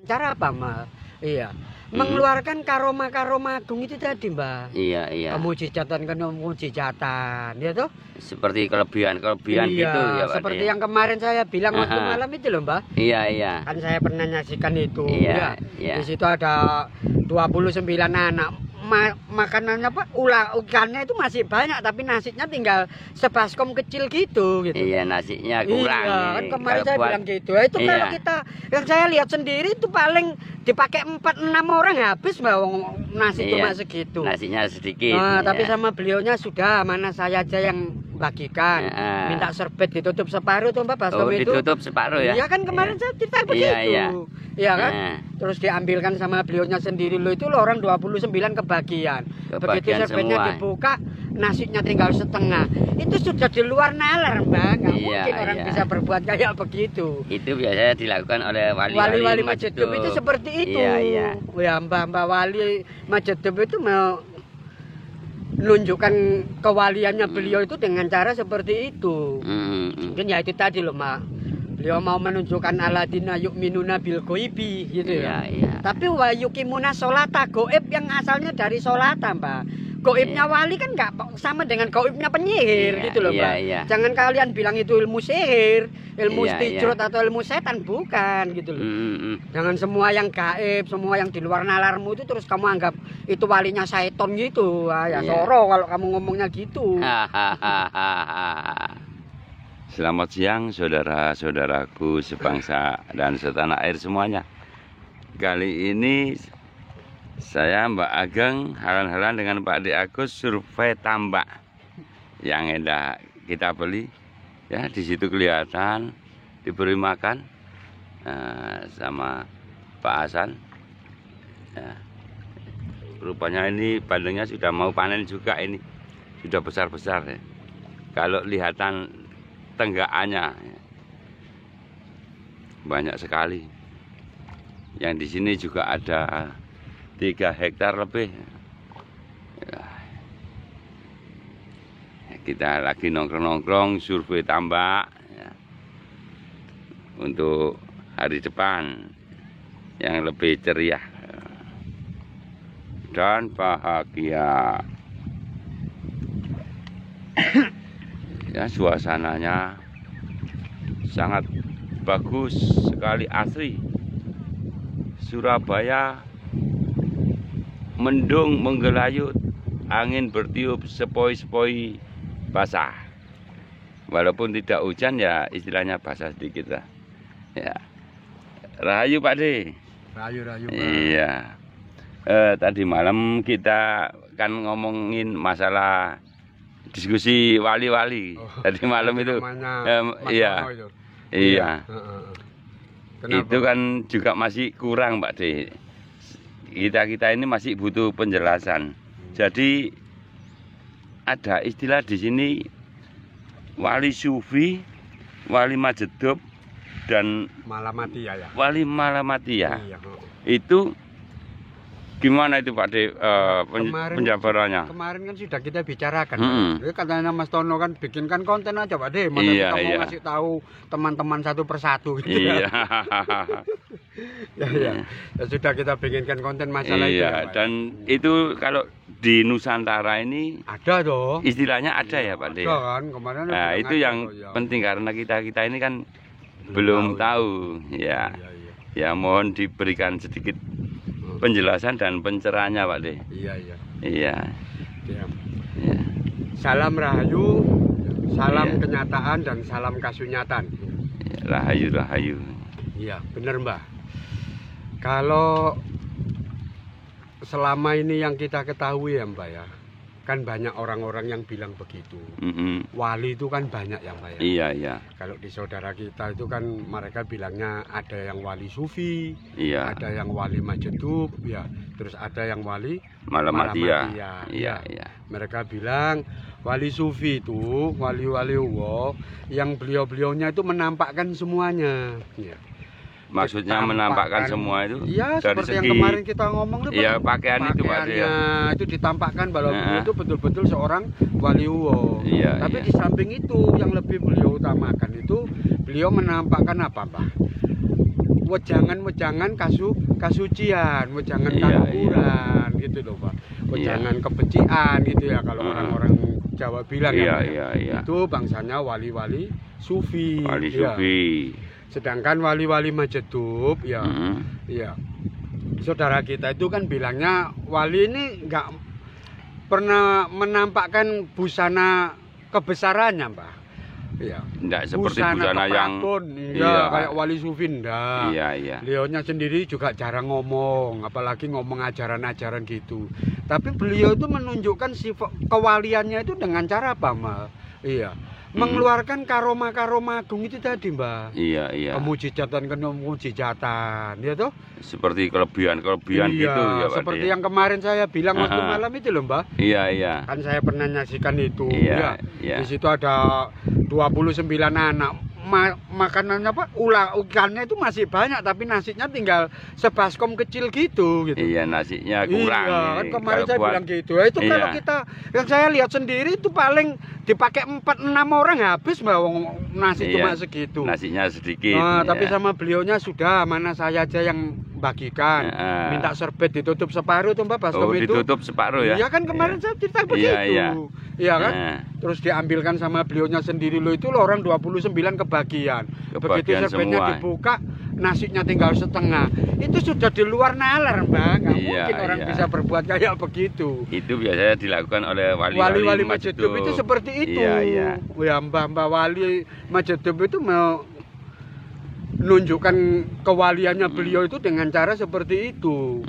cara apa, Mbak? Iya. Mengeluarkan karoma-karoma agung itu tadi, Mbak. Iya, iya. Mujizatan ya toh? Seperti kelebihan-kelebihan Iya, gitu ya, Pak. seperti yang kemarin saya bilang waktu malam itu loh, Mbak. Iya, iya. Kan saya pernah nyaksikan itu. Iya, iya. Di situ ada 29 anak. Makanannya apa? Ikannya itu masih banyak tapi nasinya tinggal sebaskom kecil gitu. Iya, nasinya kurang. Iya, kan kemarin saya bilang gitu. Itu iya. kalau kita yang saya lihat sendiri itu paling dipakai 4-6 orang habis, Mbak, nasi cuma segitu. Nasinya sedikit. Nah, tapi sama beliaunya sudah, mana saya aja yang bagikan. Minta serbet ditutup separuh tuh, Mbak, bakso itu. Ditutup separuh ya. Iya kan kemarin saya cerita begitu. Iya. Iya kan? Terus diambilkan sama beliaunya sendiri loh, itu loh orang 29 kebagian. Begitu serbetnya semua. dibuka, nasinya tinggal setengah. Itu sudah di luar nalar, Mbak. Nggak mungkin orang bisa berbuat kayak begitu. Itu biasanya dilakukan oleh wali-wali Majedub itu seperti itu. Iya. Ya, Mbak wali Majedub itu mau menunjukkan kewaliannya beliau itu dengan cara seperti itu. Mungkin ya itu tadi loh, Mbak. Beliau mau menunjukkan aladina yu'minuna bil goibi gitu ya. Tapi wa yuqimuna sholata, goib yang asalnya dari sholata, Mbak. Goibnya wali kan nggak sama dengan goibnya penyihir gitu loh, Mbak. Jangan kalian bilang itu ilmu sihir, ilmu istijrot atau ilmu setan, bukan gitu loh. Jangan semua yang gaib, semua yang di luar nalarmu itu terus kamu anggap itu walinya syaiton gitu. Ya soro kalau kamu ngomongnya gitu. Selamat siang saudara-saudaraku sebangsa dan setanah air semuanya. Kali ini saya Mbak Ageng halan-halan dengan Pak D Agus survei tambak yang hendak kita beli. Ya, di situ kelihatan diberi makan sama Pak Hasan. Ya, rupanya ini bandengnya sudah mau panen juga, ini sudah besar-besar ya. Kalau lihatan tenggakannya banyak sekali. Yang di sini juga ada 3 hektar lebih. Ya. Kita lagi nongkrong-nongkrong survei tambak ya, untuk hari depan yang lebih ceria dan bahagia. Ya, suasananya sangat bagus sekali, asri. Surabaya mendung menggelayut, angin bertiup, sepoi-sepoi basah. Walaupun tidak hujan ya istilahnya basah sedikit lah. Ya. Rahayu Pak D. Rahayu. Iya. Tadi malam kita kan ngomongin masalah diskusi wali-wali. Tadi malam itu iya. Itu kan juga masih kurang, Pak D. Kita ini masih butuh penjelasan. Jadi ada istilah di sini wali sufi, wali Majedub dan Malamatia ya. Wali Malamatia. Iya. Itu gimana itu Pak D penjabarannya? Kemarin kan sudah kita bicarakan. Katanya Mas Tono kan bikinkan konten aja Pak D. Mana kita mau ngasih tahu teman-teman satu persatu gitu ya. Ya, sudah kita bikinkan konten masalah itu. Iya, dan itu kalau di Nusantara ini ada dong. Istilahnya ada ya Pak D. Ada kan kemarin. Nah, itu yang penting karena kita ini kan belum tahu ya. Ya, mohon diberikan sedikit penjelasan dan pencerahannya Pak D. Iya. Salam rahayu, salam kenyataan dan salam kasunyatan. Rahayu. Iya, benar Mbak. Kalau selama ini yang kita ketahui ya Mbak ya, kan banyak orang-orang yang bilang begitu. Wali itu kan banyak ya Mbak ya. Iya. Kalau di saudara kita itu kan mereka bilangnya ada yang wali sufi, ada yang wali Majedub, ya, terus ada yang wali Malamatia. Iya. Mereka bilang wali sufi itu wali-wali yang beliau-beliaunya itu menampakkan semuanya. Ya. Maksudnya menampakkan semua itu? Iya, seperti yang kemarin kita ngomong itu. Iya, pakaian itu Pak D. Itu ditampakkan bahwa beliau itu betul-betul seorang wali Tapi di samping itu yang lebih beliau utamakan itu beliau menampakkan apa Pak? wejangan kasucian, wejangan Iya, kaluhuran gitu loh Pak. Wejangan kebencian gitu ya kalau orang-orang Jawa bilang Iya, ya. Pak, iya, iya. Itu bangsanya wali-wali sufi. Wali ya. sufi. Sedangkan wali-wali Majedub ya, ya saudara kita itu kan bilangnya wali ini nggak pernah menampakkan busana kebesarannya, Mbak. Iya. Nggak seperti busana yang kayak wali sufi ndak. Iya, iya. Beliaunya sendiri juga jarang ngomong, apalagi ngomong ajaran-ajaran gitu. Tapi beliau itu menunjukkan sifat kewaliannya itu dengan cara apa, Mbak? Iya. Mengeluarkan karoma-karoma agung itu tadi, Mbak. Iya, iya. Kemujizatan, ya toh? Seperti kelebihan-kelebihan gitu ya, Pak. Seperti yang kemarin saya bilang waktu malam itu loh, Mbak. Iya, iya. Kan saya pernah nyaksikan itu. Iya, ya. iya. Di situ ada 29 anak. Makanannya apa? Ikannya itu masih banyak, tapi nasinya tinggal sebaskom kecil gitu. Iya, nasinya kurang. Iya, kan kemarin saya bilang gitu. Itu kalau kita, yang saya lihat sendiri itu paling dipakai 4-6 orang habis, Mbak, nasi cuma segitu. Nasinya sedikit. Tapi sama beliaunya sudah, mana saya aja yang bagikan. Minta serbet ditutup separuh tuh, Mbak, baskom itu. Ditutup separuh ya? Iya kan kemarin saya cerita begitu. Iya kan? Terus diambilkan sama beliaunya sendiri loh, itu loh orang 29 kebagian. Begitu serbetnya semua. dibuka, nasinya tinggal setengah. Itu sudah di luar nalar, Mbak. Nggak mungkin orang bisa berbuat kayak begitu. Itu biasanya dilakukan oleh wali-wali Majedub itu seperti itu. Iya. Ya, mbah-mbah wali Majedub itu mau menunjukkan kewaliannya beliau itu dengan cara seperti itu.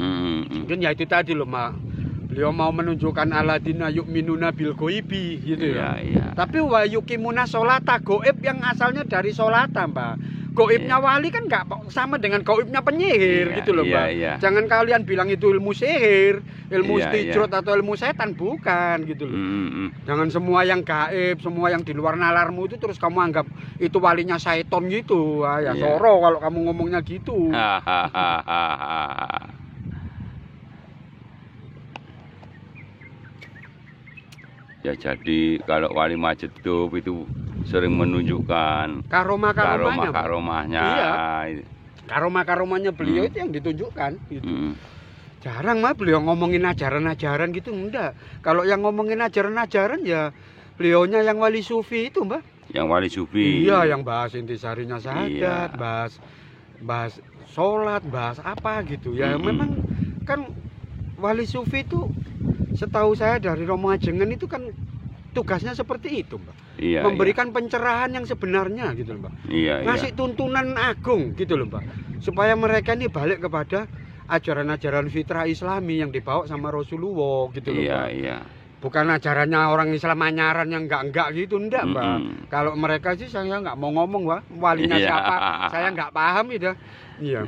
Mungkin ya itu tadi loh, Mak. Beliau mau menunjukkan aladina yu'minuna bil goibi gitu ya. Tapi wa yuqimuna sholata, goib yang asalnya dari sholata, Mbak. Goibnya wali kan nggak sama dengan goibnya penyihir gitu loh, Mbak. Jangan kalian bilang itu ilmu sihir, ilmu istijrot atau ilmu setan, bukan gitu loh. Jangan semua yang gaib, semua yang di luar nalarmu itu terus kamu anggap itu walinya syaiton gitu. Ya soro kalau kamu ngomongnya gitu. Ya jadi kalau wali Majedub itu sering menunjukkan karomahnya. Iya. Karomah-karomahnya beliau itu yang ditunjukkan gitu. Jarang mah beliau ngomongin ajaran-ajaran gitu, enggak. Kalau yang ngomongin ajaran-ajaran ya beliaunya yang wali sufi itu, Mbak. Yang wali sufi. Iya, yang bahas intisarinya syahadat, bahas sholat, bahas apa gitu. Ya memang kan wali sufi itu setahu saya dari Romo Ajengan itu kan tugasnya seperti itu, Mbak. Memberikan pencerahan yang sebenarnya gitu loh, Mbak. Ngasih tuntunan agung gitu loh, Mbak. Supaya mereka ini balik kepada ajaran-ajaran fitrah Islami yang dibawa sama Rasulullah gitu loh, Mbak. Bukan ajarannya orang Islam anyaran yang enggak gitu, enggak, Mbak. Kalau mereka sih saya nggak mau ngomong, Mbak. Walinya siapa? Saya nggak paham itu. Iya.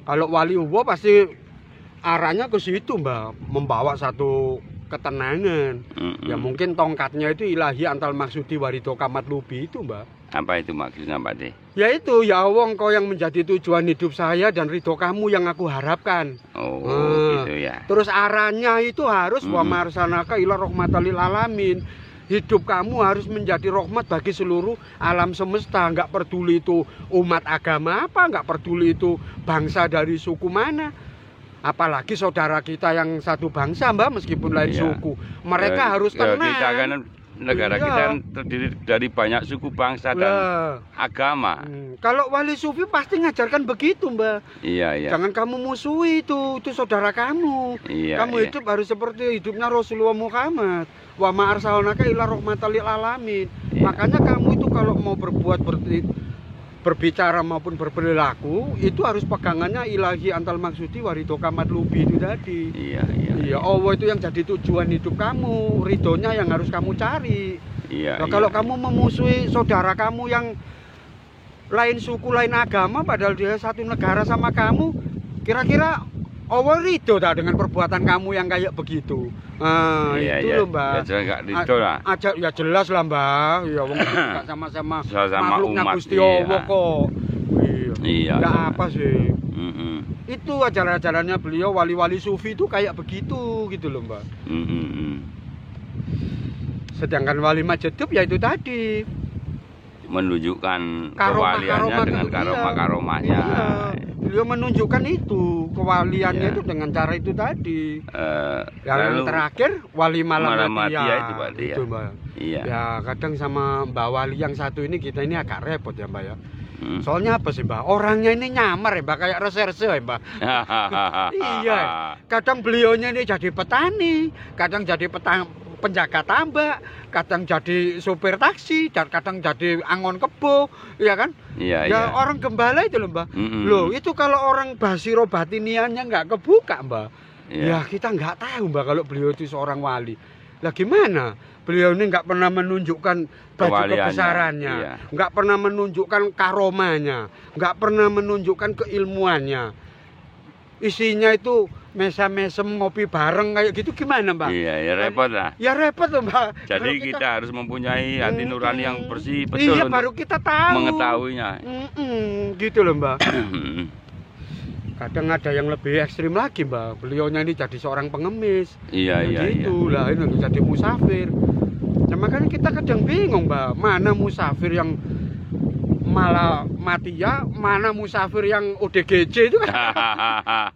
Kalau wali Allah pasti arahnya ke situ, Mbak, membawa satu ketenangan. Ya mungkin tongkatnya itu ilahi antal maksudi warito kamat lubi itu, Mbak. Apa itu maksudnya, Pak De? Ya itu, ya Allah engkau yang menjadi tujuan hidup saya dan ridho kamu yang aku harapkan. Gitu ya. Terus arahnya itu harus wa marsanaka ila rahmatal lil alamin. Hidup kamu harus menjadi rahmat bagi seluruh alam semesta. Nggak peduli itu umat agama apa, nggak peduli itu bangsa dari suku mana. Apalagi saudara kita yang satu bangsa, Mbak, meskipun lain suku. Mereka harus tenang. Kita kan negara kita terdiri dari banyak suku bangsa dan agama. Kalau wali sufi pasti ngajarkan begitu, Mbak. Jangan kamu musuhi itu saudara kamu. Kamu hidup harus seperti hidupnya Rasulullah Muhammad. Wa ma arsalnaka illa rahmatal lil alamin. Makanya kamu itu kalau mau berbicara maupun berperilaku itu harus pegangannya ilahi antal maksudi warito kamat lubi itu tadi. Allah itu yang jadi tujuan hidup kamu, ridhonya yang harus kamu cari. Kalau kamu memusuhi saudara kamu yang lain suku, lain agama, padahal dia satu negara sama kamu, kira-kira Allah ridho tak dengan perbuatan kamu yang kayak begitu? Itu loh, Mbak. Ya jelas nggak ridho lah. Ya jelas lah, Mbak. Ya wong kita sama-sama makhluknya Gusti Allah kok. Nggak apa sih. Itu ajaran-ajarannya beliau wali-wali sufi itu kayak begitu gitu loh, Mbak. Sedangkan wali Majedub ya itu tadi menunjukkan kewaliannya dengan karomah-karomahnya. Iya. Beliau menunjukkan itu kewaliannya Iya. itu dengan cara itu tadi. Yang Lalu terakhir wali malam itu Pak De, itu, Mbak. Iya. Ya kadang sama Mbak Wali yang satu ini kita ini agak repot ya Mbak ya. Hmm. Soalnya apa sih Mbak? Orangnya ini nyamar ya Mbak, kayak reserse ya Mbak. Iya. Kadang beliaunya ini jadi petani, kadang jadi penjaga tambak, kadang jadi sopir taksi, kadang jadi angon kebo, ya kan? Iya, Ya iya. orang gembala itu loh Mbak. Mm-mm. Loh itu kalau orang basiro batiniannya nggak kebuka Mbak. Iya. Ya kita nggak tahu Mbak kalau beliau itu seorang wali. Lah gimana? Beliau ini nggak pernah menunjukkan baju Kewaliannya, kebesarannya, iya. nggak pernah menunjukkan karomanya, nggak pernah menunjukkan keilmuannya. Isinya itu mesem-mesem ngopi bareng kayak gitu gimana Mbak? Iya, ya repot lah. Ya repot loh Mbak. Jadi Kalau kita harus mempunyai hati nurani yang bersih betul iya untuk baru kita tahu mengetahuinya. Gitu loh Mbak. Kadang ada yang lebih ekstrim lagi Mbak. Beliaunya ini jadi seorang pengemis. Iya, iya, iya. Gitu lah ini jadi musafir. Nah, makanya kita kadang bingung Mbak, mana musafir yang malah mati ya, mana musafir yang ODGJ itu kan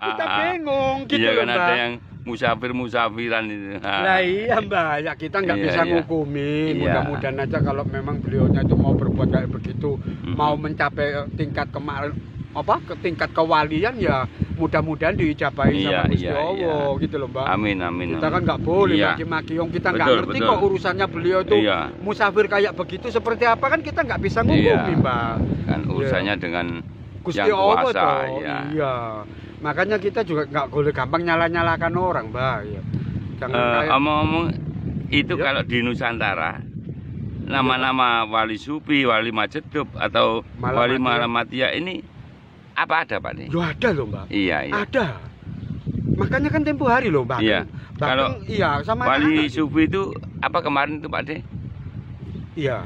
kita bingung gitu Iya loh kan Mbak. ada yang musafir-musafiran itu. Nah iya Mbak, ya kita nggak Iya, bisa iya. ngukumin. Iya. Mudah-mudahan aja kalau memang beliaunya itu mau berbuat kayak begitu, Mm-mm. mau mencapai tingkat ke tingkat kewalian ya mudah-mudahan diijabahi Iya, sama Gusti iya, Allah iya. gitu loh Mbak. Amin, amin. Kita kan nggak boleh Iya. maki-maki yang kita nggak Betul, ngerti betul. kok urusannya beliau itu Iya. musafir kayak begitu seperti apa kan kita nggak bisa ngukumin Iya. Mbak. Kan urusannya dengan Gusti yang Allah kuasa, toh. ya. Iya. Makanya kita juga nggak boleh gampang nyala-nyalakan orang Mbak. Ya. Jangan kayak Omong-omong itu Ya. kalau di Nusantara nama-nama wali sufi, wali majedub atau wali Malamatia ini apa ada Pak nih? Yo ada loh Mbak. Iya, iya. Ada. Makanya kan tempo hari loh Mbak. Iya. Kalau iya sama wali anak. sufi itu apa kemarin itu Pak De? Iya.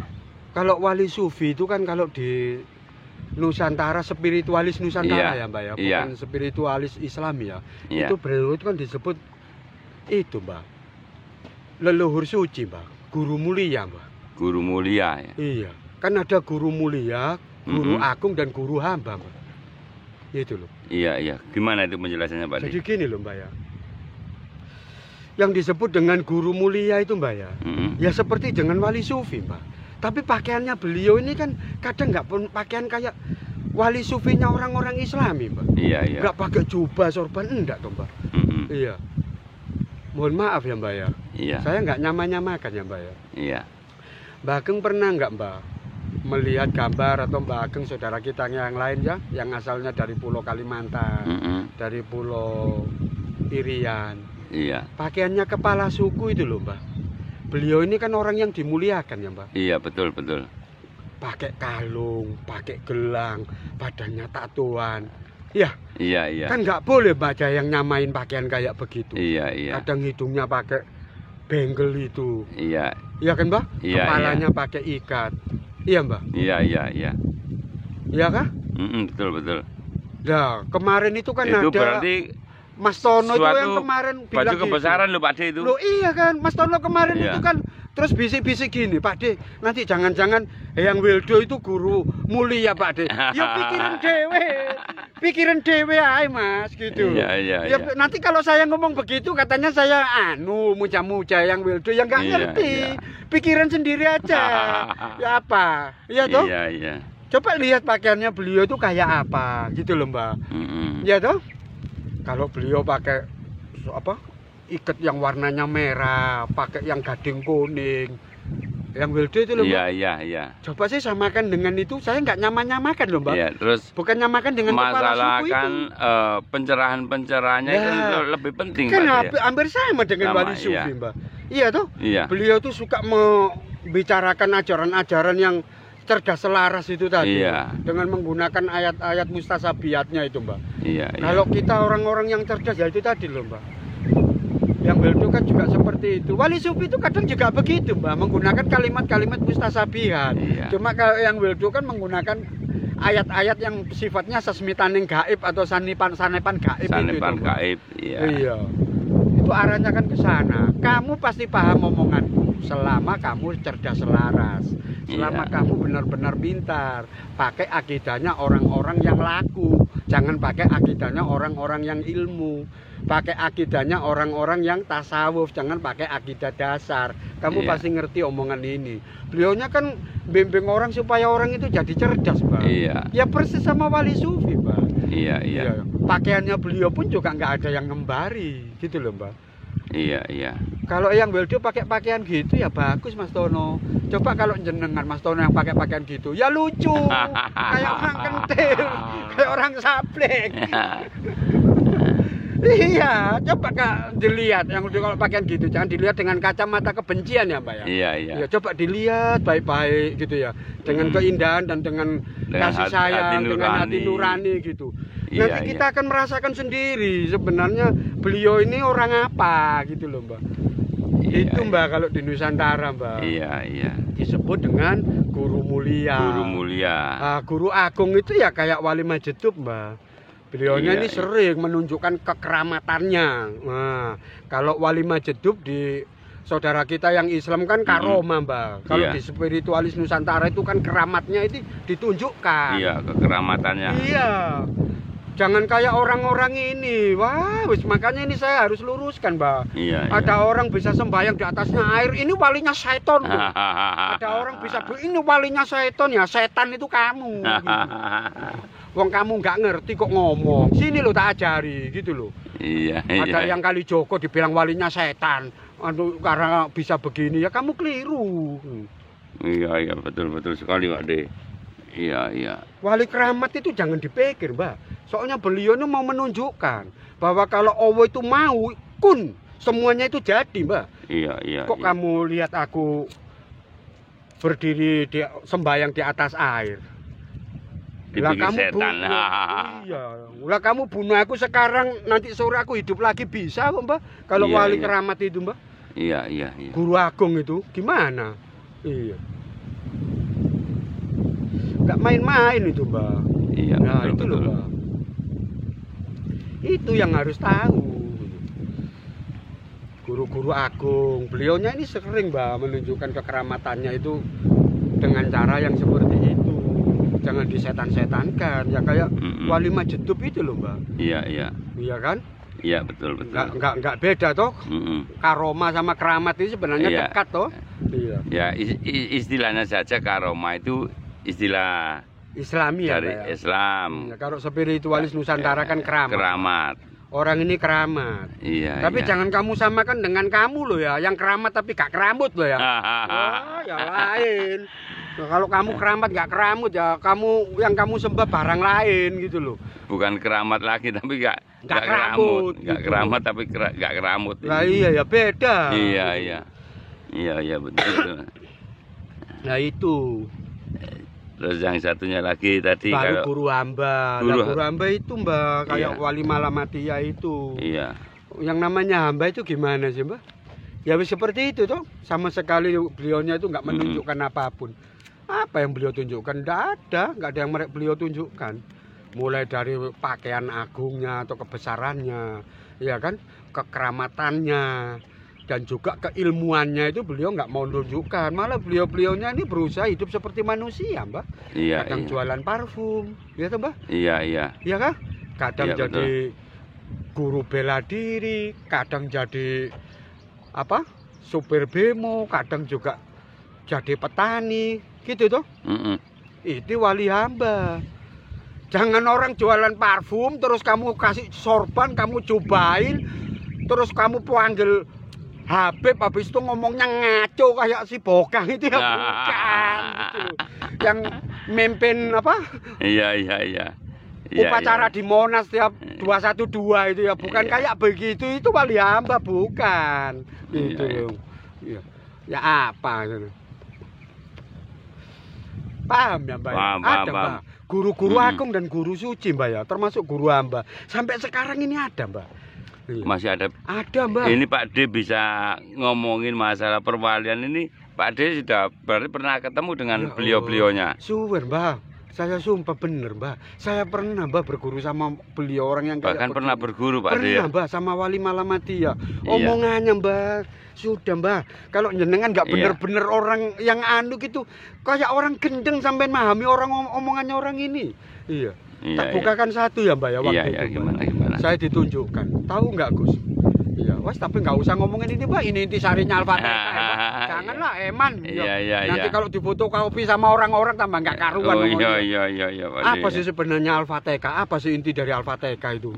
Kalau wali sufi itu kan kalau di Nusantara spiritualis Nusantara Iya. ya Mbak ya, Iya. bukan spiritualis Islam ya. Iya. Itu beliau itu kan disebut itu Mbak. Leluhur suci Mbak, guru mulia Mbak. Guru mulia ya. Iya. Kan ada guru mulia, guru Mm-mm. agung dan guru hamba Mbak. Itu loh. Iya, iya. Gimana itu penjelasannya Pak Jadi De? gini loh Mbak ya. Yang disebut dengan guru mulia itu Mbak ya. Mm-mm. Ya seperti dengan wali sufi Mbak. Tapi pakaiannya beliau ini kan kadang nggak pakaian kayak wali sufinya orang-orang Islami Mbak. Iya, iya. Nggak pakai jubah sorban enggak tuh Mbak. Mm-mm. Iya. Mohon maaf ya Mbak ya. Iya. Saya nggak nyamakan ya Mbak ya. Iya. Mbak Ageng pernah nggak Mbak melihat gambar atau Mbak Ageng saudara kita yang lain ya, yang asalnya dari Pulau Kalimantan, Mm-mm. dari Pulau Irian. Iya. Pakaiannya kepala suku itu loh Mbak. Beliau ini kan orang yang dimuliakan ya Mbak. Iya, betul, betul. Pakai kalung, pakai gelang, badannya tatoan. Ya, Iya, iya. kan nggak boleh Mbak ada yang nyamain pakaian kayak begitu. Iya, iya. Kadang hidungnya pakai bengkel itu. Iya. Iya kan Mbak? Iya, Kepalanya pakai ikat. Iya Mbak? Iya, iya, iya. Iya kah? Mm-mm, betul, betul. Nah, kemarin itu kan Itu ada berarti Mas Tono itu suatu yang kemarin baju bilang kebesaran loh Pak De itu. Loh iya kan, Mas Tono kemarin Iya. itu kan terus bisik-bisik gini, Pak De, nanti jangan-jangan Eyang Wildo itu guru mulia Pak De. Ya pikiran dewe ae Mas gitu. Iya, iya, Ya, iya. nanti kalau saya ngomong begitu katanya saya muja-muja Eyang Wildo yang nggak Iya, ngerti. iya. Pikiran sendiri aja. Ya apa? Iya toh? Iya, iya. Coba lihat pakaiannya beliau itu kayak apa gitu loh Mbak. Mm-mm. Iya toh? Kalau beliau pakai apa? Ikat yang warnanya merah, pakai yang gading kuning. Yang Wildo itu loh Mbak. Iya, iya, iya. Coba saya samakan dengan itu, saya nggak nyaman-nyamakan loh Mbak. Iya, terus Bukan nyamakan dengan kepala masalah suku kan itu. pencerahan-pencerahannya Ya. itu lebih penting Kan Pak De, ya? hampir sama dengan Sama, wali sufi iya. Mbak. Iya toh? Iya. Beliau tuh suka membicarakan ajaran-ajaran yang cerdas selaras itu tadi. Iya. Dengan menggunakan ayat-ayat mustasabiatnya itu Mbak. Iya, iya. Kalau kita orang-orang yang cerdas ya itu tadi loh Mbak. Yang Wildo kan juga seperti itu. Wali sufi itu kadang juga begitu Mbak, menggunakan kalimat-kalimat mustasabihat. Iya. Cuma kalau yang Wildo kan menggunakan ayat-ayat yang sifatnya sesmitaning gaib atau sanepan gaib itu. Sanepan Mbak. gaib, iya. Iya. Itu itu arahnya kan ke sana. Kamu pasti paham omonganku selama kamu cerdas selaras. Selama kamu benar-benar pintar, pakai akidahnya orang-orang yang laku, jangan pakai akidahnya orang-orang yang ilmu, pakai akidahnya orang-orang yang tasawuf, jangan pakai akidah dasar. Kamu pasti ngerti omongan ini. Beliaunya kan bimbing orang supaya orang itu jadi cerdas, Mbak. Ya persis sama wali sufi, Mbak. Iya. Pakaiannya beliau pun juga nggak ada yang ngembari, gitu loh, Mbak. Iya. Kalau yang Weldo pakai pakaian gitu ya bagus, Mas Tono. Coba kalau jenengan Mas Tono yang pakai pakaian gitu, ya lucu, kayak orang kentil, kayak orang sableng. Iya, coba Kak dilihat yang kalau pakaian gitu, jangan dilihat dengan kacamata kebencian ya, Mbak ya. Iya. Ya, coba dilihat baik-baik gitu ya, dengan keindahan dan dengan kasih sayang, dengan hati nurani gitu. Nanti kita akan merasakan sendiri sebenarnya beliau ini orang apa gitu loh, Mbak. Itu Mbak kalau di Nusantara, Mbak. Iya. Disebut dengan guru mulia. Nah, guru agung itu ya kayak Wali Majedub, Mbak. Beliaunya ini sering menunjukkan kekeramatannya. Nah, kalau Wali Majedub di saudara kita yang Islam kan karomah, Mbak. Kalau di spiritualis Nusantara itu kan keramatnya itu ditunjukkan. Iya, kekeramatannya. Iya. Jangan kayak orang-orang ini. Wah, makanya ini saya harus luruskan, Mbak. Ada orang bisa sembahyang di atasnya air, ini walinya setan. Ada orang bisa ini walinya setan, ya setan itu kamu. Gitu. Wong kamu nggak ngerti kok ngomong. Sini lo tak ajari, gitu loh. Ada yang kali Joko dibilang walinya setan. Karena bisa begini ya kamu keliru. Iya, betul sekali, Pak De. Iya. Wali keramat itu jangan dipikir, Mbak. Soalnya beliau ini mau menunjukkan bahwa kalau Allah itu mau, kun, semuanya itu jadi, Mbak. Iya. Kok kamu lihat aku berdiri di sembahyang di atas air? Lah kamu setan. Lah kamu bunuh aku sekarang, nanti sore aku hidup lagi bisa kok, Mbak. Kalau wali keramat itu, Mbak. Iya. Guru agung itu gimana? Iya. Nggak main-main itu, Mbak. Iya, nah, itu loh, Mbak. Itu yang harus tahu. Guru-guru agung, beliaunya ini sering, Mbak, menunjukkan kekeramatannya itu dengan cara yang seperti itu. Jangan disetan-setankan, ya kayak Wali Majedub itu loh, Mbak. Iya. Iya kan? Iya, betul. Nggak beda toh. Karoma sama keramat itu sebenarnya dekat toh. Iya. Ya, istilahnya saja karoma itu istilah Islami dari ya, Islam. Ya, kalau spiritualis Nusantara kan keramat. Orang ini keramat. Iya. Tapi jangan kamu samakan dengan kamu loh ya, yang keramat tapi gak keramut loh ya. Wah, ya lain. Nah, kalau kamu keramat gak keramut ya, yang kamu sembah barang lain gitu loh. Bukan keramat lagi tapi gak keramut. Gak gitu. Keramat tapi gak keramut. Nah iya ya beda. Iya betul. Nah itu. Terus yang satunya lagi tadi baru guru hamba. Guru hamba itu, Mbak, kayak Wali Malamatiyah itu. Iya. Yang namanya hamba itu gimana sih, Mbak? Ya seperti itu toh. Sama sekali beliaunya itu nggak menunjukkan apapun. Apa yang beliau tunjukkan? Nggak ada yang beliau tunjukkan. Mulai dari pakaian agungnya atau kebesarannya, ya kan, kekeramatannya, dan juga keilmuannya itu beliau nggak mau tunjukkan. Malah beliaunya ini berusaha hidup seperti manusia, Mbak. Kadang jualan parfum, ya toh, Mbak? Iya kan? Kadang jadi guru bela diri, kadang jadi supir bemo, kadang juga jadi petani, gitu toh. Itu wali hamba. Jangan orang jualan parfum terus kamu kasih sorban, kamu cobain, terus kamu panggil Habib, habis itu ngomongnya ngaco kayak si Bokang itu ya, bukan gitu. Yang mimpin Iya. Upacara di Monas tiap 212 itu ya, bukan kayak begitu, itu wali hamba bukan. Gitu. Iya. Ya apa gitu. Paham ya, Mbak? Ada, Mbak. Guru-guru agung dan guru suci, Mbak ya, termasuk guru hamba. Sampai sekarang ini ada, Mbak. Masih ada. Ada, Mbak. Ini Pak D bisa ngomongin masalah perwalian ini. Pak D sudah berarti pernah ketemu dengan beliau-beliaunya. Suwer, Mbak. Saya sumpah bener, Mbah. Saya pernah, Mbah, berguru sama beliau, orang yang kayak Bahkan pernah berguru, Pak pernah, ya. Mbah, sama Wali Malamadiyah. Iya. Omongannya, Mbah, sudah, Mbah. Kalau jenengan nggak Iya. bener-bener orang yang anu gitu, kayak orang gendeng sampai memahami orang omongannya orang ini. Iya. Iya, Tak iya. bukakan satu ya, Mbah, ya waktu Iya, iya, itu, Mbah. gimana. Saya ditunjukkan. Tahu nggak, Gus? Iya, wes, tapi nggak usah ngomongin ini, Mbak. Ini intisarinya Al-Fatihah. Mbak. Janganlah, eman. Iya. Nanti kalau difoto kopi sama orang-orang tambah nggak karuan. Oh ngomongnya. iya, Pak. Apa sih sebenarnya Al-Fatihah? Apa sih inti dari Al-Fatihah itu?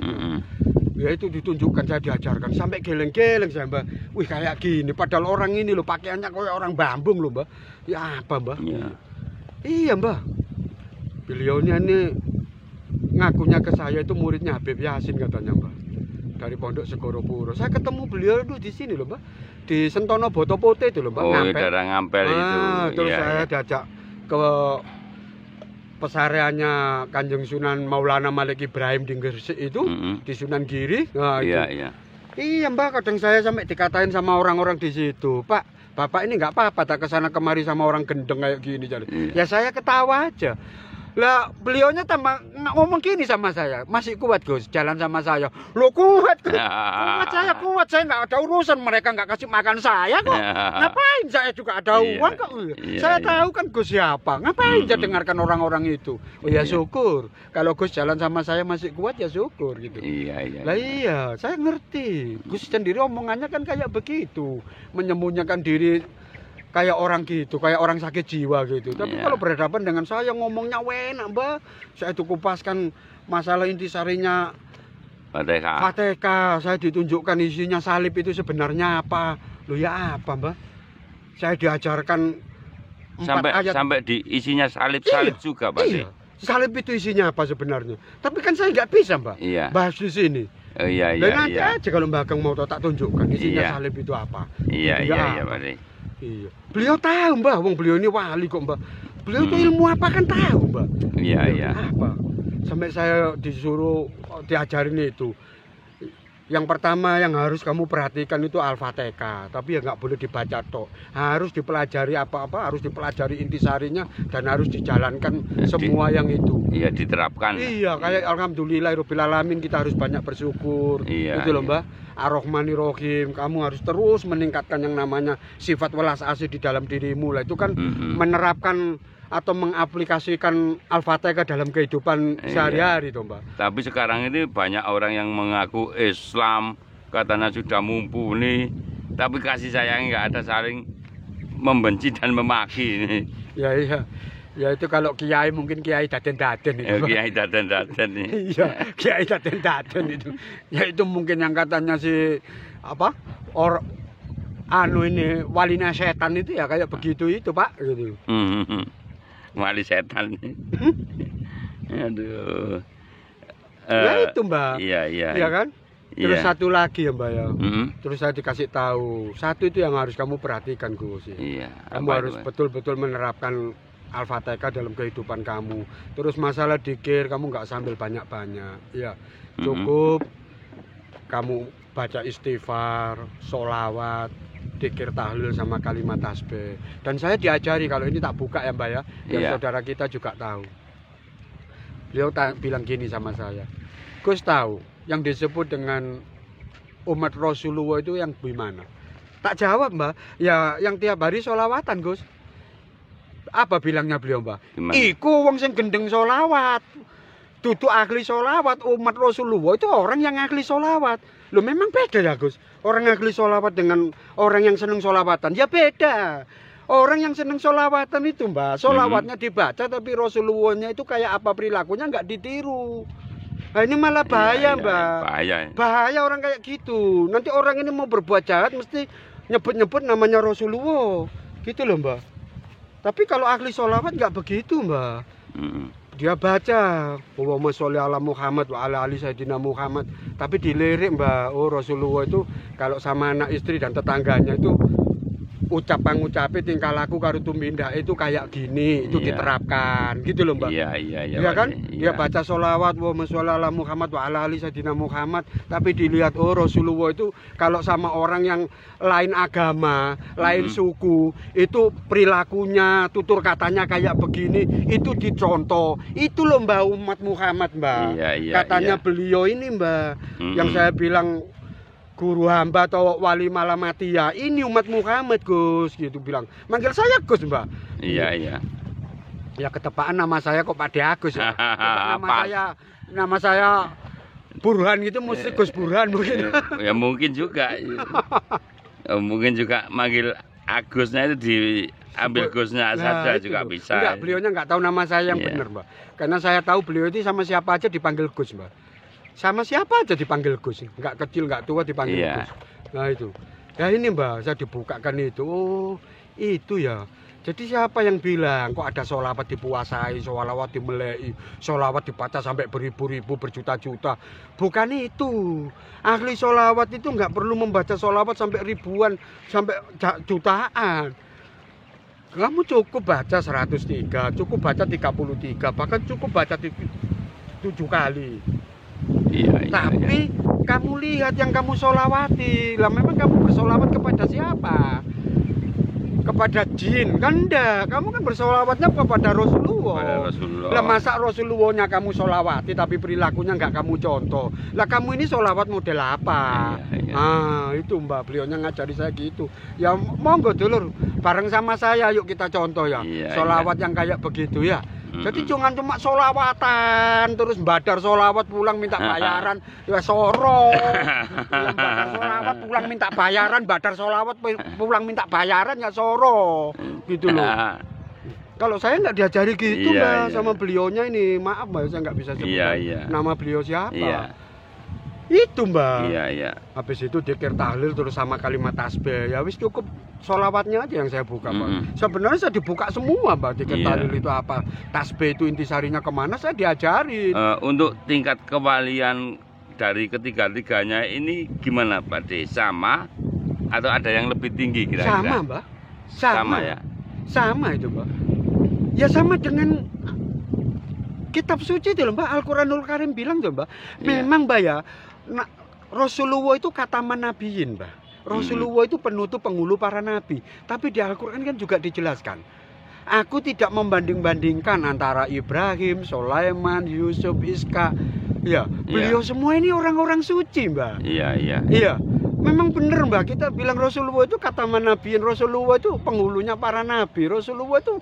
Ya itu ditunjukkan, saya diajarkan sampai geleng-geleng saya, Mbak. Wih, kayak gini. Padahal orang ini loh pakaiannya kayak orang Bambung loh, Mbak. Ya apa, Mbak? Iya. Iya, Mbak. Beliaunya ini ngakunya ke saya itu muridnya Habib Yasin katanya, Mbak. Dari Pondok Segoro Puro. Saya ketemu beliau itu di sini loh, Mbak. Di Sentono Botopote itu loh, Mbak. Oh, Ngampel. daerah Ngampel itu. Terus Iya, saya iya. diajak ke pesareannya Kanjeng Sunan Maulana Malik Ibrahim di Gresik itu, di Sunan Giri. Nah, itu. Iya. Iya, Mbak, kadang saya sampai dikatain sama orang-orang di situ, Pak, Bapak ini nggak apa-apa tak kesana kemari sama orang gendeng kayak gini jadi. Iya. Ya saya ketawa aja. Lah beliaunya tambah ngomong gini sama saya, masih kuat Gus jalan sama saya. Lo kuat Gus, kuat saya nggak ada urusan, mereka nggak kasih makan saya kok. Ngapain saya juga ada uang kok. Saya tahu kan Gus siapa, ngapain saya dengarkan orang-orang itu. Oh ya syukur, kalau Gus jalan sama saya masih kuat ya syukur gitu. Iya. Lah iya, saya ngerti. Gus sendiri omongannya kan kayak begitu, menyembunyikan diri kayak orang gitu, kayak orang sakit jiwa gitu. Tapi kalau berhadapan dengan saya ngomongnya enak, Mbak. Saya itu kupaskan masalah intisarinya Fatihah. Saya ditunjukkan isinya salib itu sebenarnya apa. Loh ya apa, Mbak? Saya diajarkan 4 ayat. Sampai di isinya salib juga, Pak. Iya. Salib itu isinya apa sebenarnya? Tapi kan saya nggak bisa, Mbak. Iya. Bahas di sini. Oh, iya. Nanti aja kalau Mbak Ageng mau tak tunjukkan isinya salib itu apa. Iya, Pak. Iya. Beliau tahu, Mbak, wong beliau ini wali kok, Mbak. Beliau itu ilmu apa kan tahu, Mbak. Iya. Apa? Sampai saya disuruh diajarin itu. Yang pertama yang harus kamu perhatikan itu Al-Fatihah, tapi ya nggak boleh dibaca tok. Harus dipelajari apa-apa, harus dipelajari intisarinya dan harus dijalankan semua yang itu. Iya, diterapkan. Iya, kayak alhamdulillahirabbil alamin kita harus banyak bersyukur. Iya, itu loh, Mbak. Ar-Rahmanir-Rahim, kamu harus terus meningkatkan yang namanya sifat welas asih di dalam dirimu. Lah itu kan menerapkan atau mengaplikasikan Al-Fatihah dalam kehidupan sehari-hari toh, Mbak. Tapi sekarang ini banyak orang yang mengaku Islam, katanya sudah mumpuni, tapi kasih sayang nggak ada, saling membenci dan memaki ini. Ya iya. Ya itu kalau kiai mungkin kiai daden-daden itu. Kiai daden-daden nih. Iya, kiai daden-daden itu. Ya itu mungkin yang katanya si apa? Ini walinya setan itu ya kayak begitu itu, Pak, gitu. Wali setan. Aduh. Ya itu, Mbak. Iya. Iya kan? Terus satu lagi ya, Mbak ya. Terus saya dikasih tahu, satu itu yang harus kamu perhatikan, Gus. Iya. Kamu harus betul-betul menerapkan Al-Fatihah dalam kehidupan kamu. Terus masalah dzikir kamu nggak sambil banyak-banyak. Ya, cukup kamu baca istighfar, sholawat, dzikir tahlil sama kalimat tasbih. Dan saya diajari kalau ini tak buka ya, Mbak ya. Yang saudara kita juga tahu. Beliau bilang gini sama saya. Gus tahu yang disebut dengan umat Rasulullah itu yang gimana? Tak jawab, Mbak. Ya yang tiap hari sholawatan, Gus. Apa bilangnya beliau, Mbak? Gimana? Iku wong sing gendeng sholawat. Dudu ahli sholawat. Umat Rasulullah itu orang yang ahli sholawat. Loh memang beda ya, Gus. Orang ahli sholawat dengan orang yang seneng sholawatan. Ya beda. Orang yang seneng sholawatan itu, Mbak, sholawatnya dibaca tapi Rasulullahnya itu kayak apa perilakunya nggak ditiru. Nah ini malah bahaya, Mbak. Bahaya orang kayak gitu. Nanti orang ini mau berbuat jahat mesti nyebut-nyebut namanya Rasulullah. Gitu loh, Mbak. Tapi kalau ahli sholawat nggak begitu, Mbak. Dia baca Allahumma sholli ala Muhammad wa ala ali sayyidina Muhammad. Tapi dilirik, Mbak, oh Rasulullah itu kalau sama anak istri dan tetangganya itu ucapan-ucape tingkah laku karo tumindak itu kayak gini, itu Iya. diterapkan gitu loh Mbak. Iya, Ya Pak kan? D. Dia Iya. baca sholawat wa sholli ala Muhammad wa ala ali sayyidina Muhammad, tapi dilihat oh Rasulullah itu kalau sama orang yang lain agama, lain suku, itu perilakunya, tutur katanya kayak begini, itu dicontoh. Itu loh Mbak umat Muhammad, Mbak. Iya, iya, Katanya iya. beliau ini, Mbak, yang saya bilang guru hamba atau wali malamatiyah, ini umat Muhammad Gus, gitu bilang. Manggil saya Gus, Mbak. Iya, iya. Ya ketepaan nama saya kok Pak De Agus ya. Coba Pas. nama saya Burhan gitu mesti Gus Burhan mungkin. Ya mungkin juga. Ya, mungkin juga manggil Agusnya itu diambil Gusnya saja itu juga loh. bisa. Enggak, beliaunya enggak tahu nama saya yang Iya. benar, Mbak. Karena saya tahu beliau itu sama siapa aja dipanggil Gus, Mbak. Sama siapa aja dipanggil Gus. Enggak kecil, enggak tua dipanggil Iya. Gus. Nah itu. Ya ini Mbak, saya dibukakan itu. Oh, itu ya. Jadi siapa yang bilang kok ada sholawat dipuasai, sholawat dimelei, sholawat dibaca sampai beribu-ribu, berjuta-juta. Bukan itu. Ahli sholawat itu nggak perlu membaca sholawat sampai ribuan, sampai jutaan. Kamu cukup baca 103, cukup baca 33, bahkan cukup baca 7 kali. Iya, iya, Tapi kamu lihat yang kamu sholawati. Lah memang kamu bersolawat kepada siapa? Kepada jin kan enggak, kamu kan bersolawatnya kepada Rasulullah. Kepada Rasulullah. Lah masa Rasulullahnya kamu solawati tapi perilakunya enggak kamu contoh. Lah kamu ini solawat model apa? Iya, iya. Ah itu Mbak, beliaunya ngajari saya gitu. Ya monggo dulur, bareng sama saya yuk kita contoh ya. Iya, Solawat yang kayak begitu ya. Jadi Mm-mm. jangan cuma solawatan terus badar solawat pulang minta bayaran ya soro. Yang badar solawat pulang minta bayaran, badar solawat pulang minta bayaran ya soro gitu loh. Kalau saya nggak diajari gitu Iya, Mbak iya. sama beliaunya ini, maaf Mbak saya nggak bisa sebut Iya, iya. nama beliau siapa. Iya, Itu Mbak. iya, iya. Habis itu dikir tahlil terus sama kalimat tasbih. Ya wis cukup solawatnya aja yang saya buka Mbak. Sebenarnya saya dibuka semua Mbak dikir Iya. tahlil itu apa, tasbih itu intisarinya kemana saya diajarin. Untuk tingkat kewalian dari ketiga-tiganya ini gimana Pak D? Sama atau ada yang lebih tinggi kira-kira? Sama Mbak. Sama ya. Sama itu Mbak. Ya sama dengan kitab suci itu loh Mbak, Al-Quranul Karim bilang tuh Mbak. Iya. Memang Mbak ya, Rasulullah itu kataman nabiyin Mbak. Rasulullah itu penutup penghulu para nabi. Tapi di Al-Quran kan juga dijelaskan. Aku tidak membanding-bandingkan antara Ibrahim, Sulaiman, Yusuf, Iska. Ya, beliau semua ini orang-orang suci Mbak. Iya, iya. Iya, memang benar Mbak, kita bilang Rasulullah itu kataman nabiyin, Rasulullah itu penghulunya para nabi, Rasulullah itu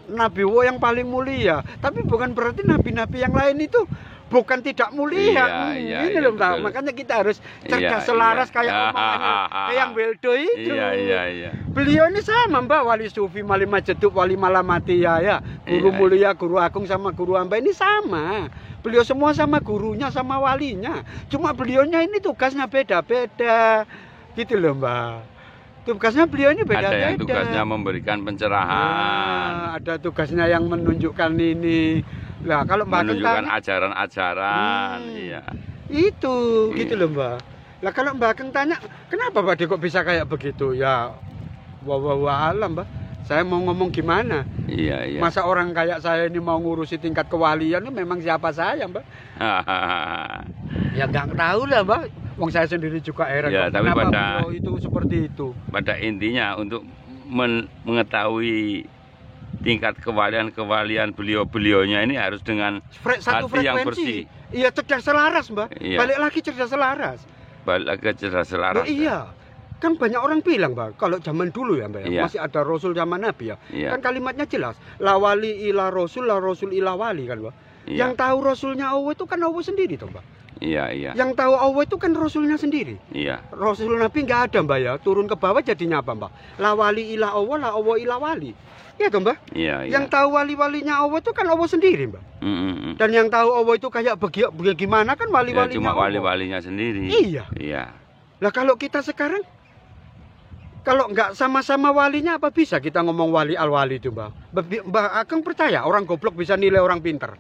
nabi yang paling mulia. Tapi bukan berarti nabi-nabi yang lain itu bukan tidak mulia. Iya, Ini iya, loh Mbak, betul. makanya kita harus cerdas Iya, selaras iya. kayak omongannya yang Weldo itu. Iya, iya, iya. Beliau ini sama Mbak, wali sufi, wali majeduk, wali malamatiyah ya. Guru Iya, mulia, guru agung sama guru hamba ini sama. Beliau semua sama gurunya, sama walinya. Cuma beliaunya ini tugasnya beda-beda. Gitu loh Mbak. Tugasnya beliau ini beda-beda. Ada yang tugasnya memberikan pencerahan, Ada tugasnya yang menunjukkan ini. Lah kalau Mbak Ageng menunjukkan tanya, ajaran-ajaran. Iya. itu Iya. gitu loh Mbak. Lah kalau Mbak Ageng tanya, kenapa Pak De kok bisa kayak begitu? Ya, alam Mbak. Saya mau ngomong gimana? Iya, iya. Masa orang kayak saya ini mau ngurusi tingkat kewalian ini memang siapa saya Mbak? Ya nggak tahu lah Mbak. Wong saya sendiri juga heran. Ya, kok tapi kenapa pada- beliau itu seperti itu. Pada intinya untuk mengetahui tingkat kewalian-kewalian beliau-beliaunya ini harus dengan Satu hati yang frekuensi. bersih. Iya cerdas selaras Mbak. Iya. Balik lagi cerdas selaras. Balik ke cerdas selaras. Loh, iya. Kan banyak orang bilang Mbak, kalau zaman dulu ya Mbak ya, Iya. masih ada Rasul zaman Nabi ya. Iya. Kan kalimatnya jelas, la wali ila Rasul, la Rasul ila wali kan Mbak. Iya. Yang tahu Rasulnya Allah itu kan Allah sendiri toh Mbak. Iya, iya. Yang tahu Allah itu kan Rasulnya sendiri. Iya. Rasul Nabi nggak ada Mbak ya, turun ke bawah jadinya apa Mbak? La wali ila Allah, la Allah ila wali. Iya toh Mbak? Iya, iya. Yang tahu wali-walinya Allah itu kan Allah sendiri Mbak. Dan yang tahu Allah itu kayak bagaimana kan Ya, wali-walinya cuma Allah. wali-walinya sendiri. Iya. Iya. Lah kalau kita sekarang kalau nggak sama-sama walinya apa bisa kita ngomong wali al-wali itu Mbak? Mbak Ageng percaya orang goblok bisa nilai orang pinter?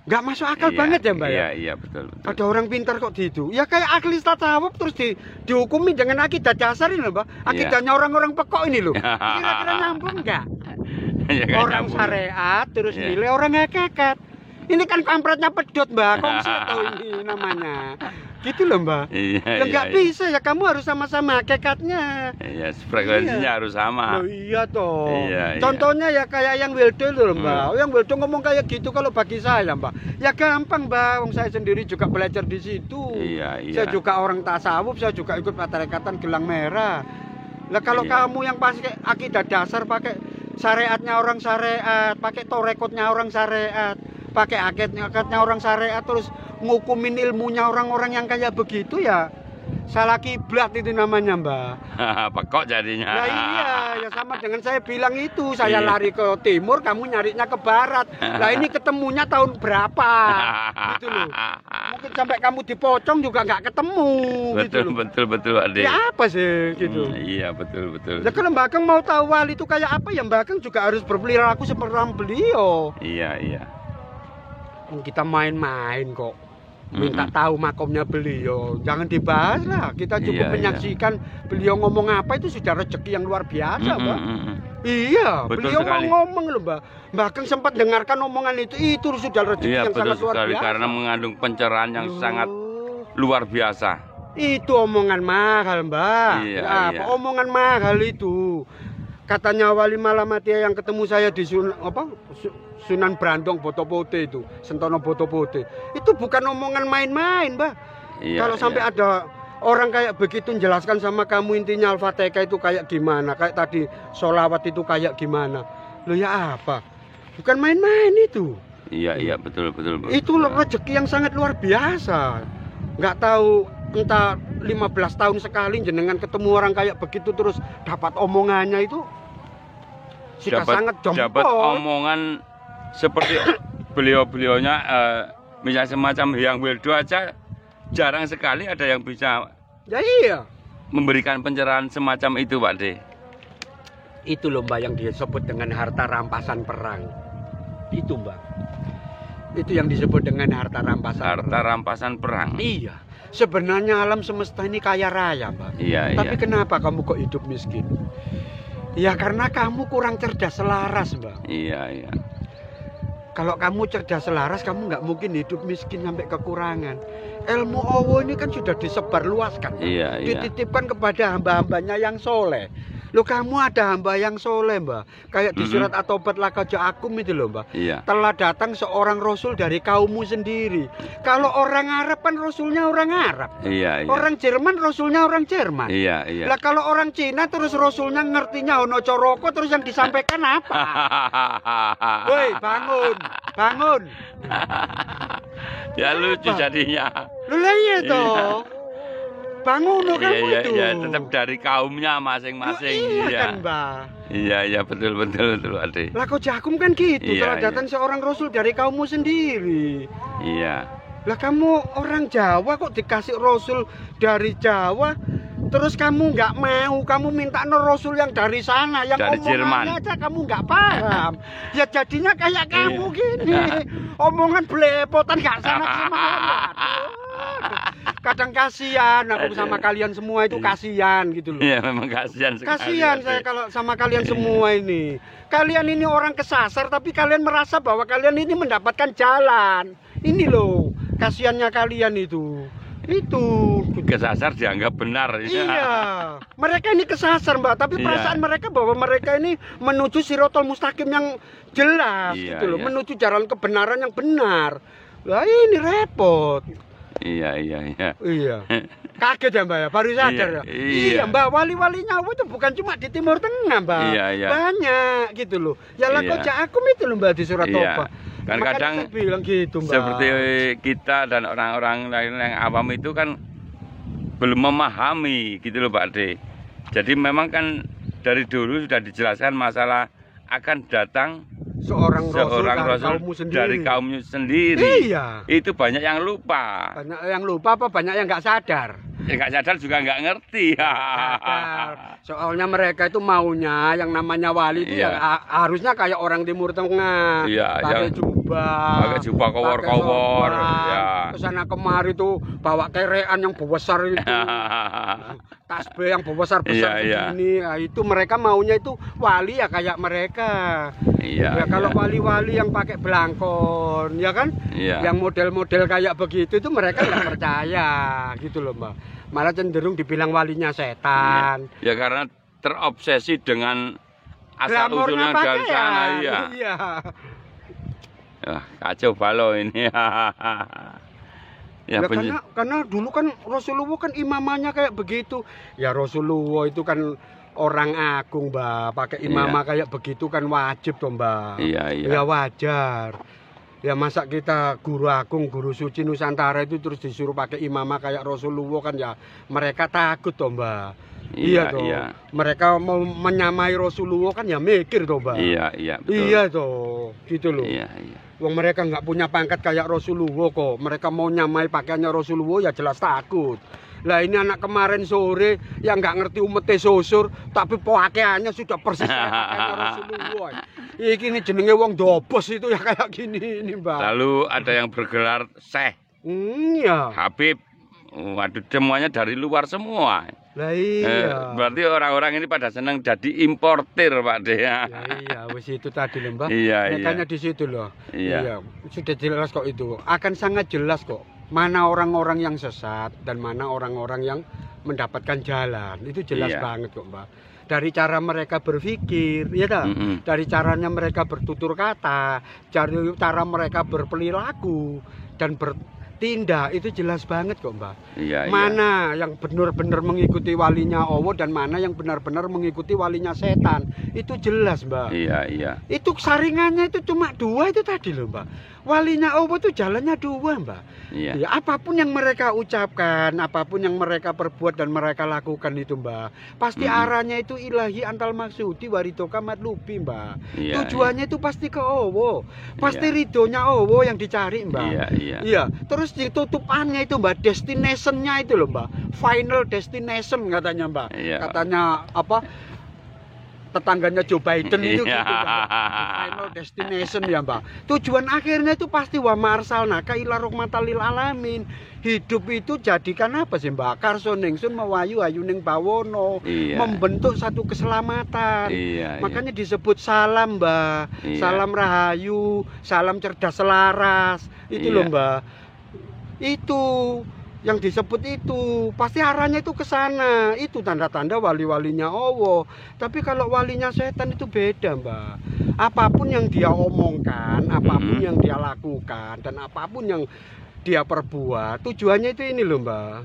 Nggak masuk akal Iya, banget ya Mbak ya? Iya, iya betul, betul. Ada orang pintar kok gitu. Ya kayak ahli tasawuf terus dihukumi dengan akidah dasar ini loh Mbak. Akidahnya orang-orang pekok ini loh. Kira-kira nyambung nggak? Ya, nggak Orang nyambung. syariat terus Iya. nilai orang hakikat. Ini kan kampretnya pedot Mbak. Kongsi tahu ini namanya. Gitu loh Mbak. Iya, Ya nggak iya. bisa ya, kamu harus sama-sama hakikatnya. Iya, frekuensinya Iya. harus sama. Loh iya toh. Iya, iya. Contohnya ya kayak yang Wildo loh Mbak. Yang Wildo ngomong kayak gitu kalau bagi saya Mbak. Ya gampang Mbak, wong saya sendiri juga belajar di situ. Iya, iya. Saya juga orang tasawuf, saya juga ikut persyarikatan Gelang Merah. Lah kalau Iya. kamu yang pakai akidah dasar, pakai syariatnya orang syariat, pakai torekotnya orang syariat, pakai akidnya orang syariat, terus ngukumin ilmunya orang-orang yang kayak begitu ya salah kiblat itu namanya Mbak. Pekok jadinya. Nah iya, ya sama dengan saya bilang itu, saya Iya. lari ke timur, kamu nyarinya ke barat. Lah ini ketemunya tahun berapa? Gitu loh. Mungkin sampai kamu dipocong juga nggak ketemu. Gitu Betul, loh. betul, betul, Adik. Ya apa sih gitu? Iya, betul, betul. Ya kalau Mbak Kang mau tahu wali itu kayak apa ya Mbak Kang juga harus berperilaku seperti beliau. Iya, iya. Kita main-main kok. Minta tahu makomnya beliau, jangan dibahas lah. Kita cukup Iya, menyaksikan beliau ngomong apa itu sudah rezeki yang luar biasa, Mbak. Mm-mm. Iya, Betul beliau sekali. mau ngomong loh, Mbak. Bahkan sempat dengarkan omongan itu sudah rezeki Iya, yang betul sangat luar sekali biasa. karena mengandung pencerahan yang Loh, sangat luar biasa. itu omongan mahal, Mbak. Iya, Ya, apa iya. omongan mahal itu. Katanya Wali Malamatia yang ketemu saya di Sunan Brandong Botopote itu, Sentono Botopote. Itu bukan omongan main-main, Mbak. Iya, Kalau sampai iya. ada orang kayak begitu menjelaskan sama kamu intinya Al-Fatihah itu kayak gimana, kayak tadi sholawat itu kayak gimana. Loh ya apa? Bukan main-main itu. Iya, iya, betul, betul, betul. Itu rezeki yang sangat luar biasa. Nggak tahu entah 15 tahun sekali jenengan ketemu orang kayak begitu terus dapat omongannya itu sudah sangat jempol. dapat omongan seperti beliau-beliaunya misalnya semacam Hyang Wildo aja jarang sekali ada yang bisa Ya iya. memberikan pencerahan semacam itu, Pak De. Itu loh Mbak yang disebut dengan harta rampasan perang. Itu Mbak. Itu yang disebut dengan harta rampasan Harta perang. rampasan perang. Iya. Sebenarnya alam semesta ini kaya raya, Mbak. Iya, Tapi iya. kenapa kamu kok hidup miskin? Ya karena kamu kurang cerdas selaras, Mbak. Iya, iya. Kalau kamu cerdas selaras, kamu nggak mungkin hidup miskin sampai kekurangan. Ilmu Allah ini kan sudah disebarluaskan, Mbak. Iya, iya. Dititipkan kepada hamba-hambanya yang soleh. Loh kamu ada hamba yang soleh Mbak. Kayak di surat At-Taubat laqad ja'akum itu loh Mbak. Iya. Telah datang seorang rasul dari kaummu sendiri. Kalau orang Arab kan rasulnya orang Arab. Iya, iya. Orang Jerman rasulnya orang Jerman. Iya, iya. Lah kalau orang Cina terus rasulnya ngertinya ono coroko terus yang disampaikan apa? Woi, bangun, bangun. Ya lucu Apa? jadinya. Loh lah iya toh. Bangun loh Iya, kamu iya, itu. iya, tetap dari kaumnya masing-masing. Loh, iya Iya. kan Mbak. Iya, iya, betul, betul, betul, Ade. Lah kok jakum kan gitu. Iya, Telah datang seorang rasul dari kaummu sendiri. Iya. Lah kamu orang Jawa kok dikasih rasul dari Jawa, terus kamu nggak mau, kamu minta rasul yang dari sana, yang Dari omongannya Jerman. aja kamu nggak paham. Ya jadinya kayak kamu Iya. gini, omongan belepotan nggak sana Kadang kasihan aku sama kalian semua itu kasihan gitu loh. Iya, memang kasihan sekali. Kasihan Ade. saya kalau sama kalian semua ini. Kalian ini orang kesasar tapi kalian merasa bahwa kalian ini mendapatkan jalan. Ini loh, kasihannya kalian itu. Itu. Kesasar dianggap benar. Iya. Mereka ini kesasar, Mbak, tapi Iya. perasaan mereka bahwa mereka ini menuju Sirotol Mustaqim yang jelas Iya, gitu loh, iya. menuju jalan kebenaran yang benar. Lah ini repot. Iya, iya, iya. Iya. Kaget ya Mbak ya, baru sadar ya. Iya, iya. Mbak, wali-walinya Allah itu bukan cuma di Timur Tengah Mbak. Iya, iya. Banyak gitu loh. Ya lah Iya. kok Ja'akum itu loh Mbak di surat Iya. Toba. Kan Makanya kadang saya bilang gitu Mbak. seperti kita dan orang-orang lain yang awam itu kan belum memahami gitu loh, Pak Ade. Jadi memang kan dari dulu sudah dijelaskan masalah akan datang seorang rasul kaummu sendiri. dari kaumnya sendiri. Iya. Itu banyak yang lupa. Banyak yang lupa apa banyak yang nggak sadar. Ya nggak sadar juga nggak ngerti. Sadar. Soalnya mereka itu maunya yang namanya wali itu Iya. ya harusnya kayak orang Timur Tengah. Iya, pakai yang- jubah, jubah. Pakai jubah kowor-kowor. Ya. Kesana kemari tuh bawa kerean yang besar itu. Tasbih yang besar-besar begini. Nah, itu mereka maunya itu wali ya kayak mereka. Iya. Ya kalau wali-wali yang pakai belangkon, ya kan? Iya. Yang model-model kayak begitu itu mereka nggak percaya, gitu loh, Mbak. Malah cenderung dibilang walinya setan. Ya karena terobsesi dengan asal usulnya dari sana, iya. Iya. Kacau balau ini. Ya, karena dulu kan Rasulullah kan imamannya kayak begitu. Ya Rasulullah itu kan orang agung, Mbak. Pakai imamah kayak begitu kan wajib toh, Mbak. Iya. Ya wajar. Ya masa kita guru agung, guru suci Nusantara itu terus disuruh pakai imamah kayak Rasulullah kan ya mereka takut toh, Mbak. Iya toh. Iya. Mereka mau menyamai Rasulullah kan ya mikir toh, Mbak. Iya, betul. Iya toh, gitu loh. Iya. Wong mereka nggak punya pangkat kayak Rasulullah kok. Mereka mau nyamai pakaiannya Rasulullah ya jelas takut. Lah ini anak kemarin sore yang nggak ngerti umete sosur, tapi pakaiannya sudah persis kayak pakaiannya Rasulullah. Ini jenenge wong dobos itu ya kayak gini ini, Mbak. Lalu ada yang bergelar Syekh. Iya. Habib. Waduh, semuanya dari luar semua. Lah iya. Berarti orang-orang ini pada senang jadi importir, Pak De. Ya iya, wis itu tadi loh, Mbak. Iya. Makanya di situ loh. Iya. Sudah jelas kok itu. Akan sangat jelas kok. Mana orang-orang yang sesat dan mana orang-orang yang mendapatkan jalan. Itu jelas banget kok, Mbak. Dari cara mereka berpikir, ya tak? Dari caranya mereka bertutur kata, dari cara mereka berperilaku dan bertindak, itu jelas banget kok, Mbak. Iya. Mana yang benar-benar mengikuti walinya Allah dan mana yang benar-benar mengikuti walinya setan. Itu jelas, Mbak. Iya. Itu saringannya itu cuma dua itu tadi loh, Mbak. Walinya Allah itu jalannya dua, Mbak. Iya. Ya, apapun yang mereka ucapkan, apapun yang mereka perbuat dan mereka lakukan itu, Mbak, pasti arahnya itu ilahi antal maksudi waritoka matlubi, Mbak. Iya, tujuannya itu pasti ke Allah. Pasti ridhonya Allah yang dicari, Mbak. Iya. Terus ditutupannya itu, Mbak, destination-nya itu loh, Mbak. Final destination katanya, Mbak. Katanya apa? Tetangganya Joe Biden itu gitu, final destination ya, Mbak. Tujuan akhirnya itu pasti wa marsalna ka ila rahmatal lil alamin. Hidup itu jadikan apa sih, Mbak? Karso ningsun mewayu ayuning bawono, membentuk satu keselamatan. Makanya disebut salam, Mbak. Salam rahayu, salam cerdas selaras. Itu loh, Mbak. Itu yang disebut itu pasti arahnya itu ke sana. Itu tanda-tanda wali-walinya Allah. Tapi kalau walinya setan itu beda, Mbak. Apapun yang dia omongkan, apapun yang dia lakukan, dan apapun yang dia perbuat, tujuannya itu ini loh, Mbak.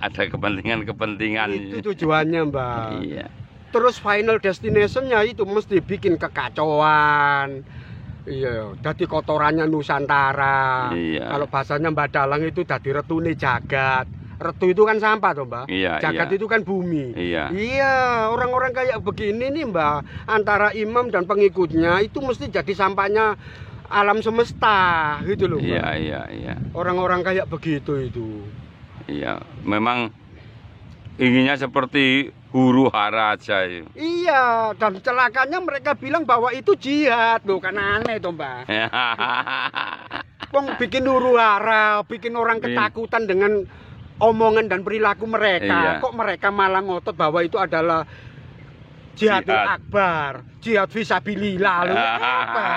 Ada kepentingan-kepentingan. Itu tujuannya, Mbak. Iya. Terus final destination-nya itu mesti bikin kekacauan. Iya, dadi kotorannya Nusantara. Kalau bahasanya Mbak Dalang itu dadi retune jagat. Retu itu kan sampah toh, Mbak. Jagat itu kan bumi. Iya, orang-orang kayak begini nih, Mbak, antara imam dan pengikutnya itu mesti jadi sampahnya alam semesta gitu loh, Mbak. Iya. Orang-orang kayak begitu itu. Iya, memang inginnya seperti huru hara aja. Iya, dan celakanya mereka bilang bahwa itu jihad. Loh, kan aneh toh, Mbak. Wong bikin huru hara, bikin orang ketakutan dengan omongan dan perilaku mereka. Kok mereka malah ngotot bahwa itu adalah jihadul akbar, jihad fisabilillah. Loh, apa?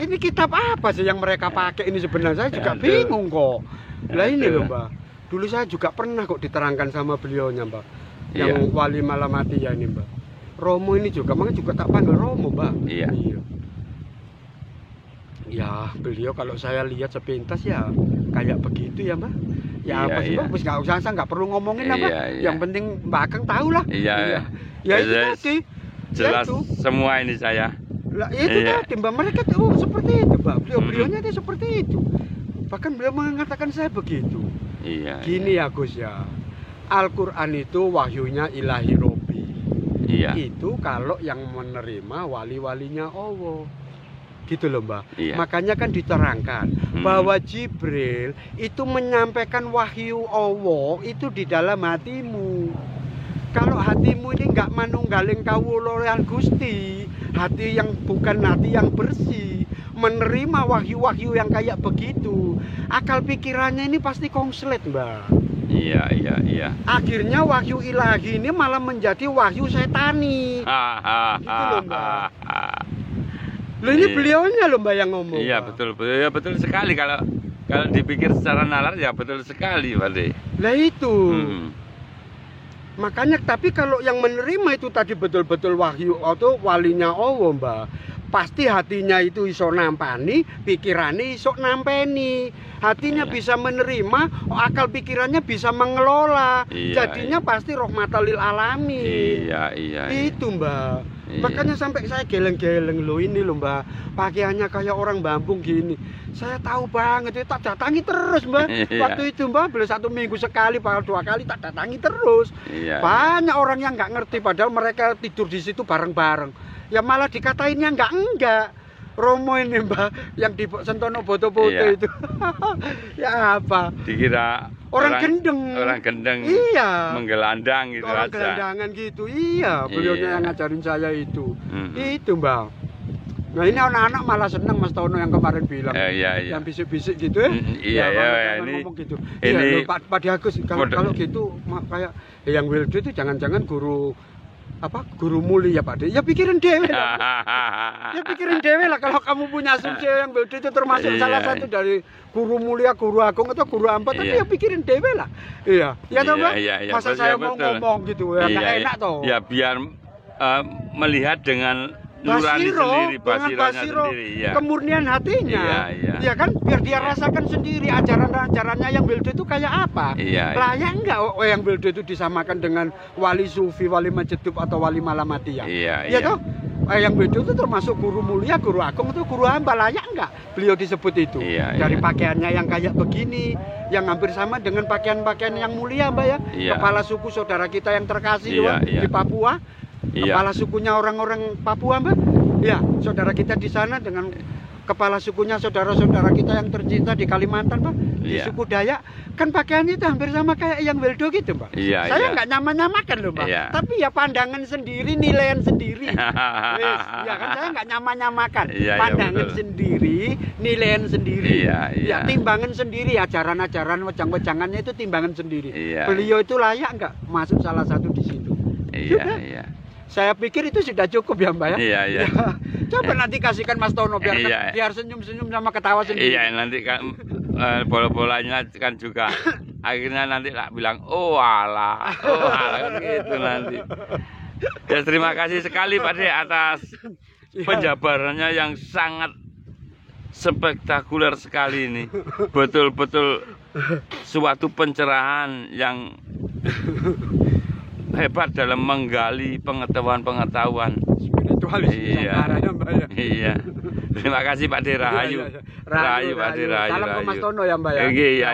Ini kitab apa sih yang mereka pakai ini sebenarnya? Saya juga bingung kok. Lah ini loh, Mbak. Dulu saya juga pernah kok diterangkan sama beliaunya, Mbak. Yang wali Malamatiyah ini, Mbak. Romo ini juga, makanya juga tak panggil Romo, Mbak. Iya. Ya, beliau kalau saya lihat sepintas ya kayak begitu ya, Mbak. Ya apa sih, Mbak? Nggak usah, saya nggak perlu ngomongin apa. Yang penting Mbak Akang tahu lah. Ya itu tadi. Jelas semua ini saya. Lah itu tadi, Mbak. Mereka tuh seperti itu, Mbak. Beliau-beliaunya itu seperti itu. Bahkan beliau mengatakan saya begitu. Gini ya, Gus ya. Al-Quran itu wahyunya ilahi Robi. Itu kalau yang menerima wali-walinya Allah. Gitu loh, Mbak. Makanya kan diterangkan bahwa Jibril itu menyampaikan wahyu Allah itu di dalam hatimu. Kalau hatimu ini nggak manunggaling kawula Gusti, hati yang bukan hati yang bersih, menerima wahyu-wahyu yang kayak begitu, akal pikirannya ini pasti konslet, Mbak. Iya. Akhirnya wahyu ilahi ini malah menjadi wahyu setani. Gitu loh, Mbak. Loh, ini beliaunya loh, Mbak, yang ngomong. Iya, Mbak. betul sekali kalau dipikir secara nalar ya betul sekali, Pak De. Lah itu. Makanya tapi kalau yang menerima itu tadi betul-betul wahyu atau walinya Allah, Mbak, pasti hatinya itu iso nampani, pikirannya iso nampeni. Hatinya bisa menerima, akal pikirannya bisa mengelola. Jadinya pasti rahmatal lil alamin. Iya. Itu, Mbak. Makanya sampai saya geleng-geleng loh ini loh, Mbak. Pakaiannya kayak orang Bambung gini. Saya tahu banget itu, tak datangi terus, Mbak. Waktu itu, Mbak, beli 1 minggu sekali, padahal 2 kali tak datangi terus. Banyak orang yang nggak ngerti, padahal mereka tidur di situ bareng-bareng. Ya malah dikatainnya enggak. Romo ini, Mbak, yang di Sentono foto-foto itu. Ya apa? Dikira orang gendeng. Orang gendeng. Iya. Menggelandang gitu orang aja. gelandangan gitu. Iya, beliaunya yang ngajarin saya itu. Itu, Mbak. Nah, ini anak-anak malah seneng Mas Tono yang kemarin bilang. Yang bisik-bisik gitu ya. Ini ngomong gitu. Ini Iya, Pak Agus kalau gitu kayak yang Wildo itu jangan-jangan guru mulia, Pak De. Ya pikirin dewe lah. Ya pikirin dewe lah kalau kamu punya asumsi yang Wildo itu termasuk salah satu dari guru mulia, guru agung atau guru ampat, tapi ya pikirin dewe lah. Iya. Ya toh, Mbak? Masa saya mau ngomong gitu ya enggak enak toh. Ya biar melihat dengan nurani sendiri, basiro sendiri, kemurnian hatinya, ya kan, biar dia rasakan sendiri ajaran-ajarannya yang Wildo itu kayak apa. Layak enggak yang Wildo itu disamakan dengan wali sufi, wali majedub atau wali malamatiyah? Ya toh, yang Wildo itu termasuk guru mulia, guru agung atau guru hamba, layak enggak beliau disebut itu? Dari pakaiannya yang kayak begini, yang hampir sama dengan pakaian-pakaian yang mulia, Mbak ya. Kepala suku saudara kita yang terkasih di Papua. Kepala sukunya orang-orang Papua, Mbak. Ya, saudara kita di sana dengan kepala sukunya saudara-saudara kita yang tercinta di Kalimantan, Pak. Di suku Dayak, kan pakaiannya itu hampir sama kayak yang Wildo gitu, Pak. Saya nggak nyamakan loh, Pak. Tapi ya pandangan sendiri, nilaian sendiri. Ya kan, saya nggak nyamakan. Pandangan sendiri, nilaian sendiri. Ya, timbangan sendiri, ajaran-ajaran, wejang-wejangannya itu timbangan sendiri. Beliau itu layak nggak masuk salah satu di situ? Saya pikir itu sudah cukup ya, Mbak ya. Coba nanti kasihkan Mas Tono biar senyum-senyum sama ketawa sendiri. Nanti kan bola-bolanya kan juga akhirnya nanti lah bilang oh alah kan gitu nanti. Ya terima kasih sekali Pak De atas penjabarannya yang sangat spektakuler sekali ini. Betul-betul suatu pencerahan yang hebat dalam menggali pengetahuan-pengetahuan. Terima kasih Pak De, rahayu. Rahayu Pak De, rahayu. Salam ke Mas Tono ya, Mbak ya. Nggih, ya.